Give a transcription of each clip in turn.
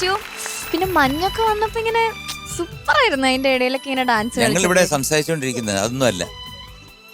Costume, പിന്നെ മഞ്ഞൊക്കെ വന്നപ്പോ ഇങ്ങനെ സൂപ്പർ ആയിരുന്നു. അതിന്റെ ഇടയിലൊക്കെ ഇങ്ങനെ ഡാൻസ്. ഞങ്ങൾ ഇവിടെ സംസാരിച്ചോണ്ടിരിക്കുന്നത് അതൊന്നും അല്ല.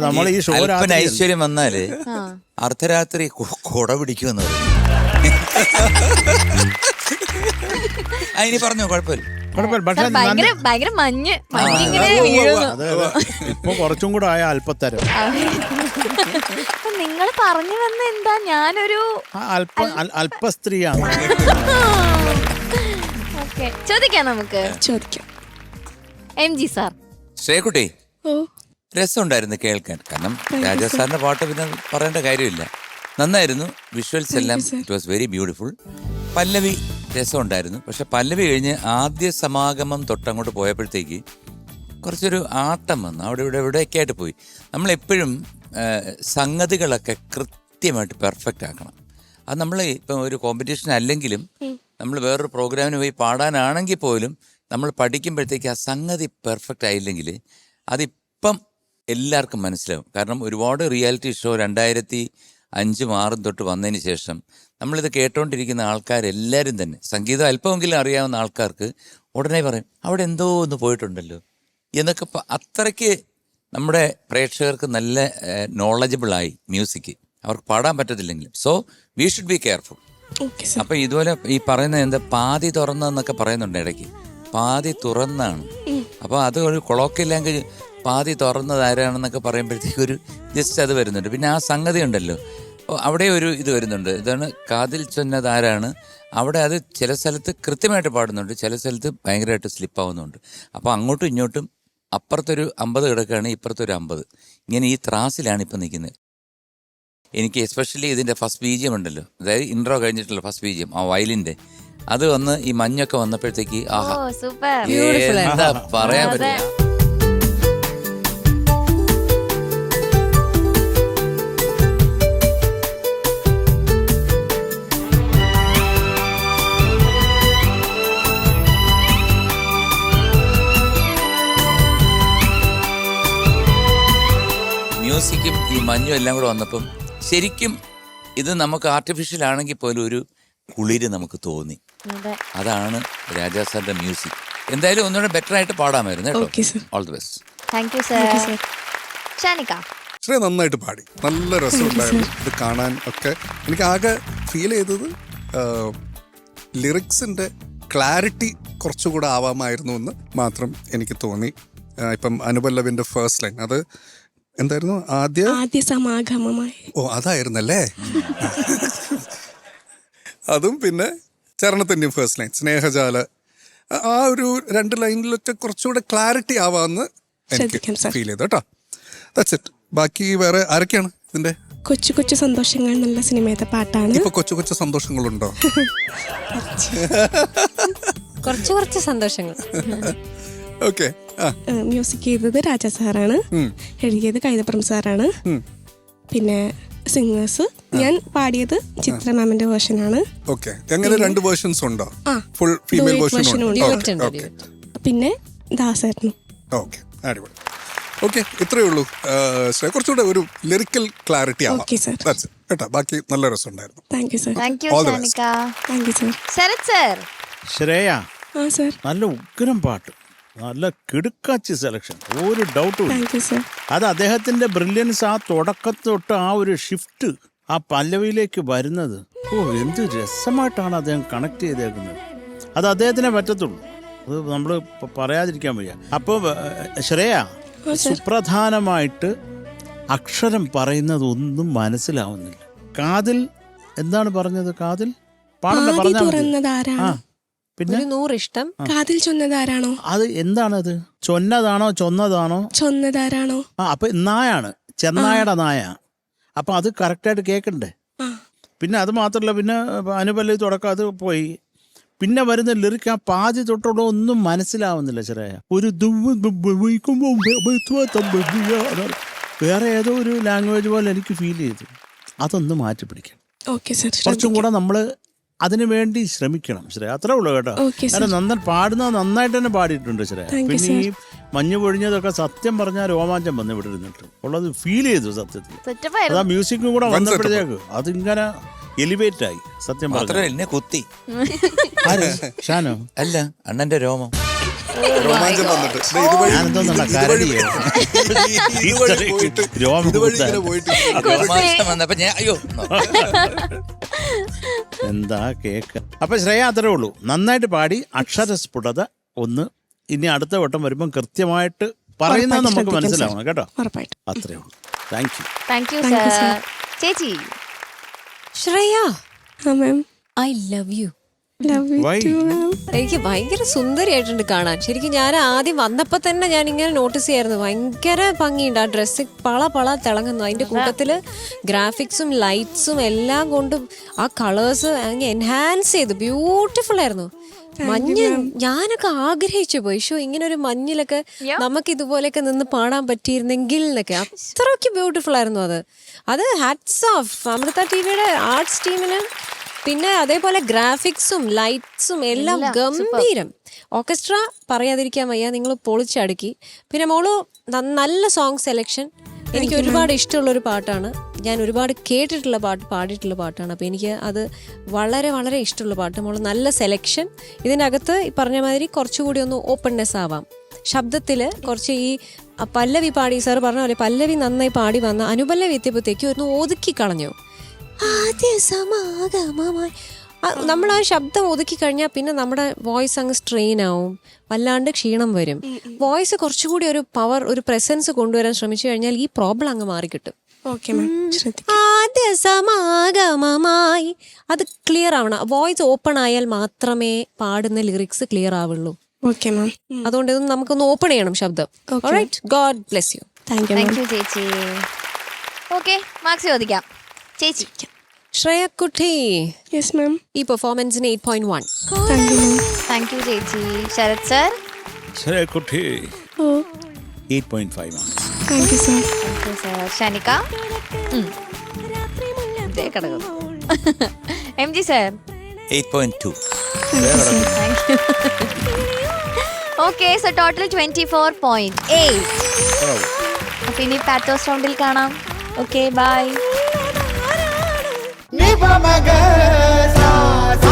നമ്മൾ ഈ ഷോ അല്പന ഐശ്വര്യം വന്നാല് അർദ്ധരാത്രി കുട പിടിക്കുമെന്ന് പറയും. ഇനി പറഞ്ഞോ, കുഴപ്പമില്ല. ഭയങ്കര മഞ്ഞ് ഇങ്ങനെ വീഴുന്നു. ഇപ്പൊ കുറച്ചും കൂടെ ആയ അല്പത്തരം. നിങ്ങൾ പറഞ്ഞു വന്ന എന്താ, ഞാനൊരു അല്പസ്ത്രീയാണ്. ഓക്കെ, ചോദിക്കാം, നമുക്ക് ചോദിക്കാം. M G sir. ശ്രേയക്കുട്ടി, ഓ രസമുണ്ടായിരുന്നു കേൾക്കാൻ. കാരണം രാജാ സാറിന്റെ പാട്ട് പിന്നെ പറയേണ്ട കാര്യമില്ല, നന്നായിരുന്നു. വിഷ്വൽസ് എല്ലാം ഇറ്റ് വാസ് വെരി ബ്യൂട്ടിഫുൾ. പല്ലവി രസമുണ്ടായിരുന്നു. പക്ഷെ പല്ലവി കഴിഞ്ഞ് ആദ്യ സമാഗമം തൊട്ടങ്ങോട്ട് പോയപ്പോഴത്തേക്ക് കുറച്ചൊരു ആട്ടം വന്നു. അവിടെ എവിടെയൊക്കെ ആയിട്ട് പോയി. നമ്മളെപ്പോഴും സംഗതികളൊക്കെ കൃത്യമായിട്ട് പെർഫെക്റ്റ് ആക്കണം. അത് നമ്മൾ ഇപ്പം ഒരു കോമ്പറ്റീഷൻ അല്ലെങ്കിലും നമ്മൾ വേറൊരു പ്രോഗ്രാമിന് പോയി പാടാനാണെങ്കിൽ പോലും നമ്മൾ പഠിക്കുമ്പോഴത്തേക്ക് ആ സംഗതി പെർഫെക്റ്റ് ആയില്ലെങ്കിൽ അതിപ്പം എല്ലാവർക്കും മനസ്സിലാവും. കാരണം ഒരുപാട് റിയാലിറ്റി ഷോ 2005-2006 തൊട്ട് വന്നതിന് ശേഷം നമ്മളിത് കേട്ടോണ്ടിരിക്കുന്ന ആൾക്കാരെല്ലാവരും തന്നെ സംഗീതം അല്പമെങ്കിലും അറിയാവുന്ന ആൾക്കാർക്ക് ഉടനെ പറയും അവിടെ എന്തോ ഒന്ന് പോയിട്ടുണ്ടല്ലോ എന്നൊക്കെ. അത്രയ്ക്ക് നമ്മുടെ പ്രേക്ഷകർക്ക് നല്ല നോളജബിളായി മ്യൂസിക്. അവർക്ക് പാടാൻ പറ്റത്തില്ലെങ്കിലും. So we should be careful. അപ്പം ഇതുപോലെ ഈ പറയുന്നത് എന്താ പാതി തുറന്നതെന്നൊക്കെ പറയുന്നുണ്ട് ഇടയ്ക്ക്. പാതി തുറന്നാണ്. അപ്പോൾ അത് ഒരു കൊളോക്കിയൽ ലാംഗ്വേജ്. പാതി തുറന്നത് ആരാണെന്നൊക്കെ പറയുമ്പോഴത്തേക്ക് ഒരു ജസ്റ്റ് അത് വരുന്നുണ്ട്. പിന്നെ ആ സംഗതി ഉണ്ടല്ലോ, അവിടെ ഒരു ഇത് വരുന്നുണ്ട്. ഇതാണ് കാതിൽ ചൊന്നത് ആരാണ്. അവിടെ അത് ചില സ്ഥലത്ത് കൃത്യമായിട്ട് പാടുന്നുണ്ട്, ചില സ്ഥലത്ത് ഭയങ്കരമായിട്ട് സ്ലിപ്പാവുന്നുണ്ട്. അപ്പോൾ അങ്ങോട്ടും ഇങ്ങോട്ടും അപ്പുറത്തൊരു 50 കിടക്കുകയാണ്, ഇപ്പുറത്തൊരു 50. ഇങ്ങനെ ഈ ത്രാസിലാണ് ഇപ്പം നിൽക്കുന്നത്. എനിക്ക് എസ്പെഷ്യലി ഇതിൻ്റെ ഫസ്റ്റ് ബീജിയം ഉണ്ടല്ലോ, അതായത് ഇൻട്രോ കഴിഞ്ഞിട്ടുള്ള ഫസ്റ്റ് ബീജിയം, ആ വയലിൻ്റെ അത് വന്ന് ഈ മഞ്ഞൊക്കെ വന്നപ്പോഴത്തേക്ക് ആഹാ, എന്താ പറയാൻ പറ്റില്ല. മ്യൂസിക്കും ഈ മഞ്ഞും എല്ലാം കൂടെ വന്നപ്പം ശരിക്കും ഇത് നമുക്ക് ആർട്ടിഫിഷ്യൽ ആണെങ്കിൽ പോലും ഒരു കുളിര് നമുക്ക് തോന്നി. അതാണ് രാജാ സാറിന്റെ മ്യൂസിക്. എന്തായാലും ഒന്നുകൂടെ ബെറ്റർ ആയിട്ട് പാടാമായിരുന്നു കേട്ടോ. All the best. Thank you sir. Shanika. Shreya നന്നായിട്ട് പാടി, നല്ല രസമുണ്ടായിരുന്നു ഇത് കാണാൻ ഒക്കെ. എനിക്ക് ആകെ ഫീൽ ചെയ്തത് ലിറിക്സിന്റെ ക്ലാരിറ്റി കുറച്ചുകൂടെ ആവാമായിരുന്നു എന്ന് മാത്രം എനിക്ക് തോന്നി. ഇപ്പം അനുപല്ലവിന്റെ ഫസ്റ്റ് ലൈൻ അത് എന്തായിരുന്നു? ആദ്യ സമാഗമമായി. ഓ, അതായിരുന്നല്ലേ. അതും പിന്നെ ചരണത്തിൻ്റെയും ഫസ്റ്റ് ലൈൻ സ്നേഹജാല, ആ ഒരു 2 ലൈനിലൊക്കെ കുറച്ചുകൂടെ ക്ലാരിറ്റി ആവാമെന്ന് എനിക്ക് ഫീൽ ചെയ്തു കേട്ടോ. That's it. ബാക്കി വേറെ ആരൊക്കെയാണ് ഇതിന്റെ? കൊച്ചു കൊച്ചു സന്തോഷങ്ങൾ എന്നുള്ള സിനിമയുടെ പാട്ടാണ്. ഇപ്പൊ കൊച്ചു കൊച്ചു സന്തോഷങ്ങളുണ്ടോ? കുറച്ച് സന്തോഷങ്ങൾ. ഓക്കെ. മ്യൂസിക് ചെയ്തത് രാജാ സാറാണ്, എഴുതിയത് കൈതപ്രം സാറാണ്. പിന്നെ സിംഗേഴ്സ് ഞാൻ പാടിയത് ചിത്ര മാമിന്റെ വേർഷനാണ്. ഓക്കെ. അങ്ങനെ 2 വേർഷൻസ് ഉണ്ടോ? ഫുൾ ഫീമെയിൽ വേർഷൻ ഉണ്ട്. പിന്നെ ദാസായിരുന്നു. ഓക്കെ, അടിപൊളി. ഓക്കെ, ഇത്രയേ ഉള്ളൂ. കുറച്ചുകൂടെ ഒരു ലിറിക്കൽ ക്ലാരിറ്റി ആവാം കേട്ടോ. ബാക്കി നല്ല രസമുണ്ടായിരുന്നു. Thank you sir. Thank you Shanika. Thank you sir. Sharath sir. Shreya, sir നല്ല ഉഗ്രം പാട്ട്, നല്ല കിടുക്കാച്ചി സെലക്ഷൻ, ഒരു ഡൗട്ടും ഇല്ല. അത് അദ്ദേഹത്തിന്റെ ബ്രില്യൻസ്. ആ തുടക്കത്തൊട്ട് ആ ഒരു ഷിഫ്റ്റ് ആ പല്ലവിയിലേക്ക് വരുന്നത്, എന്ത് രസമായിട്ടാണ് അദ്ദേഹം കണക്ട് ചെയ്തേക്കുന്നത്. അത് അദ്ദേഹത്തിനെ പറ്റത്തുള്ളൂ, അത് നമ്മൾ പറയാതിരിക്കാൻ വയ്യ. അപ്പോൾ ശ്രേയ, സുപ്രധാനമായിട്ട് അക്ഷരം പറയുന്നത് ഒന്നും മനസ്സിലാവുന്നില്ല. കാതിൽ എന്താണ് പറഞ്ഞത്? കാതിൽ പാടണ്ട പറഞ്ഞാൽ പിന്നെ 100 ഇഷ്ടം. കാതിൽ ചൊന്നതാരാണോ? അത് എന്താണത്? ചൊന്നതാണോ ചൊന്നതാണോ? ചൊന്നതാരാണോ. അപ്പൊ നായാണ്, ചെന്നായുടെ നായ. അപ്പൊ അത് കറക്റ്റായിട്ട് കേൾക്കണ്ടേ. പിന്നെ അത് മാത്രല്ല, പിന്നെ അനുപല്ലി തുടക്കം അത് പോയി. പിന്നെ വരുന്ന ലിറിക്ക് ആ പാതി തൊട്ടുള്ള ഒന്നും മനസ്സിലാവുന്നില്ല. ചെറിയ ഒരു വേറെ ഏതോ ഒരു ലാംഗ്വേജ് പോലെ എനിക്ക് ഫീൽ ചെയ്തു. അതൊന്ന് മാറ്റി പിടിക്കണം. കുറച്ചും കൂടെ നമ്മള് അതിനു വേണ്ടി ശ്രമിക്കണം ശ്രേയ. അത്രേ ഉള്ളൂ കേട്ടോ. കാരണം പാടുന്നത് നന്നായിട്ട് തന്നെ പാടിയിട്ടുണ്ട് ശ്രേയ. പിന്നെ ഈ മഞ്ഞ് പൊഴിഞ്ഞതൊക്കെ സത്യം പറഞ്ഞാൽ രോമാഞ്ചം വന്ന് ഇവിടെ ഇരുന്നിട്ട് ഉള്ളത് ഫീൽ ചെയ്തു സത്യത്തിൽ. അതാ മ്യൂസിക്കും കൂടെ വന്നപ്പോഴത്തേക്ക് അതിങ്ങനെ എലിവേറ്റ് ആയി. സത്യം മാത്രമല്ല പറഞ്ഞു. എന്നെ കുത്തി. ആര്? ഷാനോ? അല്ല, അണ്ണന്റെ രോമം. രോമാഞ്ചം വന്നിട്ട് ദേ ഞാനെന്തോന്നാ കരടിയോ? രോമം കുത്താൻ. രോമാഞ്ചം വന്നപ്പോ ഞാൻ അയ്യോ. എന്താ കേക്ക്. അപ്പൊ ശ്രേയ അത്രേ ഉള്ളൂ. നന്നായിട്ട് പാടി, അക്ഷരസ്ഫുടത ഒന്ന്. ഇനി അടുത്ത വട്ടം വരുമ്പം കൃത്യമായിട്ട് പറയുന്നത് നമുക്ക് മനസ്സിലാവണം കേട്ടോ. ഉറപ്പായിട്ടും. അത്രേ ഉള്ളൂ. Thank you. Thank you Thank you, sir. sir. ചേച്ചി ശ്രേയ, ആ ma'am. I love you. Love you Why? Too ma'am. എനിക്ക് ഭയങ്കര സുന്ദരിയായിട്ടുണ്ട് കാണാൻ. ശരിക്കും ഞാൻ ആദ്യം വന്നപ്പോൾ തന്നെ ഞാൻ ഇങ്ങനെ നോട്ടീസ് ചെയ്യായിരുന്നു, ഭയങ്കര ഭംഗിയുണ്ട് ആ ഡ്രസ്സ്, പള തിളങ്ങുന്നു. അതിന്റെ കൂട്ടത്തില് ഗ്രാഫിക്സും ലൈറ്റ്സും എല്ലാം കൊണ്ടും ആ കളേഴ്സ് എൻഹാൻസ് ചെയ്തു. ബ്യൂട്ടിഫുൾ ആയിരുന്നു. മഞ്ഞ് ഞാനൊക്കെ ആഗ്രഹിച്ചു പോയി, ഷോ ഇങ്ങനെ ഒരു മഞ്ഞിലൊക്കെ നമുക്ക് ഇതുപോലെയൊക്കെ നിന്ന് പാടാൻ പറ്റിയിരുന്നെങ്കിൽ എന്നൊക്കെ. അത്രയ്ക്ക് ബ്യൂട്ടിഫുൾ ആയിരുന്നു അത് ഹാറ്റ്സ് ഓഫ് അമൃത ടിവിയുടെ ആർട്സ് ടീമിന്. പിന്നെ അതേപോലെ ഗ്രാഫിക്സും ലൈറ്റ്സും എല്ലാം ഗംഭീരം. ഓർക്കസ്ട്ര പറയാതിരിക്കാൻ വയ്യ, നിങ്ങൾ പൊളിച്ചടുക്കി. പിന്നെ മോള് നല്ല സോങ് സെലക്ഷൻ. എനിക്ക് ഒരുപാട് ഇഷ്ടമുള്ളൊരു പാട്ടാണ്, ഞാൻ ഒരുപാട് കേട്ടിട്ടുള്ള പാട്ട്, പാടിയിട്ടുള്ള പാട്ടാണ്. അപ്പോൾ എനിക്ക് അത് വളരെ വളരെ ഇഷ്ടമുള്ള പാട്ട്. മോള് നല്ല സെലക്ഷൻ. ഇതിനകത്ത് ഈ പറഞ്ഞ മാതിരി കുറച്ചുകൂടി ഒന്ന് ഓപ്പൺനെസ് ആവാം ശബ്ദത്തിൽ. കുറച്ച് ഈ പല്ലവി പാടി, സാർ പറഞ്ഞ പോലെ പല്ലവി നന്നായി പാടി വന്ന അനുപല്ലവി എത്തിയപ്പോഴത്തേക്കും ഒന്ന് ഒതുക്കി കളഞ്ഞു. ആദ്യ സമാഗമമായി നമ്മൾ ആ ശബ്ദം ഒതുക്കി കഴിഞ്ഞാൽ പിന്നെ നമ്മുടെ വോയിസ് അങ്ങ് സ്ട്രെയിൻ ആവും, വല്ലാണ്ട് ക്ഷീണം വരും. വോയിസ് കുറച്ചുകൂടി ഒരു പവർ, ഒരു പ്രസൻസ് കൊണ്ടുവരാൻ ശ്രമിച്ചു കഴിഞ്ഞാൽ ഈ പ്രോബ്ലം അങ്ങ് മാറിക്കിട്ടും. ഓക്കെ മാം, ശ്രദ്ധിക്കാം. ആദ്യ സമാഗമമായി അത് ക്ലിയർ ആവണം. വോയിസ് ഓപ്പൺ ആയാൽ മാത്രമേ പാടുന്ന ലിറിക്സ് ക്ലിയർ ആവുള്ളൂ. Okay ma'am. അതുകൊണ്ട് ഇതൊന്ന് നമുക്കൊന്ന് ഓപ്പൺ ചെയ്യണം ശബ്ദം. Alright, God bless you. Thank you thank ma'am. You ചേച്ചി. ഓക്കെ, മാർക്സ് ചോദിക്കാം. ചേച്ചി ശ്രേയക്കുട്ടി, യെസ് മാം. ഈ പെർഫോമൻസിന് 8.1. Thank you ma'am. Thank you ചേച്ചി. ശരത് സർ. ശ്രേയക്കുട്ടി ഓ 8.5 ആണ്. Thank you sir. Thank you sir. Shanika. ദേ കിടക്കുന്നു. M G sir. 8.2. Thank you. Okay, so total 24.8. അപ്പൊ ഇനി പാറ്റോസ് റൗണ്ടിൽ കാണാം. Okay, bye. Ni pa maga sa sa